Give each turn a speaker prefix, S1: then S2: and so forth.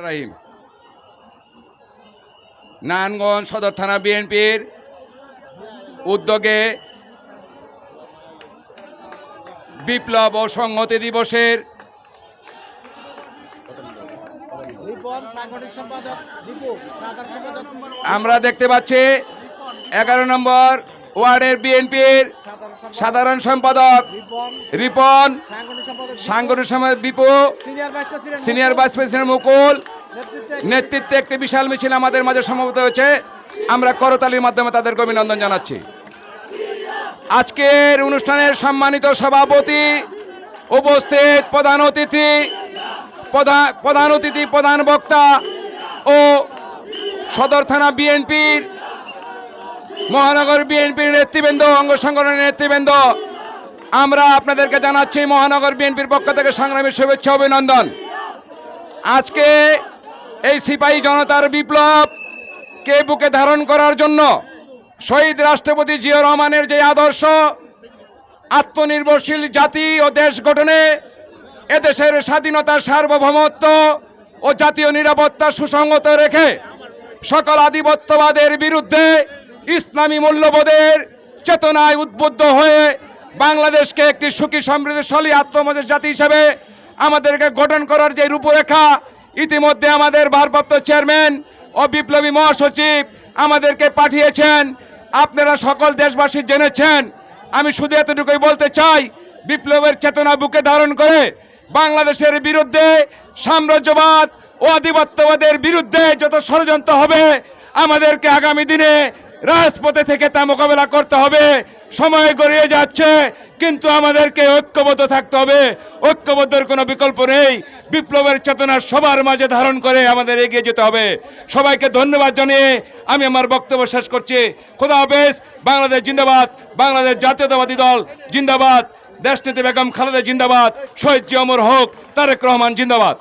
S1: রাহিম নারায়ণগঞ্জ সদর থানা বিএনপির উদ্যোগে বিপ্লব ও সংহতি দিবসের আমরা দেখতে পাচ্ছি 11 নম্বর ওয়ার্ডের বিএনপির সাধারণ সম্পাদক রিপন, সাংগঠনিক সম্পাদক বিপু, সিনিয়র ভাইস প্রেসিডেন্ট মুকুল নেতৃত্বে একটি বিশাল মিছিল আমাদের মাঝে সমবেত হয়েছে। আমরা করতালির মাধ্যমে তাদেরকে অভিনন্দন জানাচ্ছি। আজকের অনুষ্ঠানের সম্মানিত সভাপতি, উপস্থিত প্রধান অতিথি, প্রধান বক্তা ও সদর থানা বিএনপির, মহানগর বিএনপির নেতৃবৃন্দ, অঙ্গ সংগঠনের নেতৃবৃন্দ, আমরা আপনাদেরকে জানাচ্ছি মহানগর বিএনপির পক্ষ থেকে সংগ্রামী শুভেচ্ছা অভিনন্দন। আজকে এই সিপাহী জনতার বিপ্লবকে বুকে ধারণ করার জন্য শহীদ রাষ্ট্রপতি জিয়াউর রহমানের যে আদর্শ, আত্মনির্ভরশীল জাতি ও দেশ গঠনে এদেশের স্বাধীনতা, সার্বভৌমত্ব ও জাতীয় নিরাপত্তা সুসংহত রেখে সকল আধিপত্যবাদের বিরুদ্ধে ইসলামী মূল্যবোধের চেতনায় উদ্বুদ্ধ হয়ে বাংলাদেশকে একটি সুখী সমৃদ্ধশালী আত্মমর্যাদা জাতি হিসেবে আমাদেরকে গঠন করার যে রূপরেখা ইতিমধ্যে আমাদের ভারপ্রাপ্ত চেয়ারম্যান ও বিপ্লবী মহাসচিব আমাদেরকে পাঠিয়েছেন, আপনারা সকল দেশবাসী জেনেছেন। আমি শুধু এতটুকুই বলতে চাই, বিপ্লবের চেতনা বুকে ধারণ করে বাংলাদেশের বিরুদ্ধে, সাম্রাজ্যবাদ ও আধিপত্যবাদের বিরুদ্ধে যত ষড়যন্ত্র হবে আমাদেরকে আগামী দিনে রাজপথে থেকে তা মোকাবেলা করতে হবে। সময় গড়িয়ে যাচ্ছে, কিন্তু আমাদেরকে ঐক্যবদ্ধ থাকতে হবে। ঐক্যবদ্ধের কোনো বিকল্প নেই। বিপ্লবের চেতনা সবার মাঝে ধারণ করে আমাদের এগিয়ে যেতে হবে। সবাইকে ধন্যবাদ জানিয়ে আমি আমার বক্তব্য শেষ করছি। খোদা হাফেজ। বাংলাদেশ জিন্দাবাদ, বাংলাদেশ জাতীয়তাবাদী দল জিন্দাবাদ, দেশনেত্রী বেগম খালেদা জিন্দাবাদ, শহীদ জিয়া অমর হোক, তারেক রহমান জিন্দাবাদ।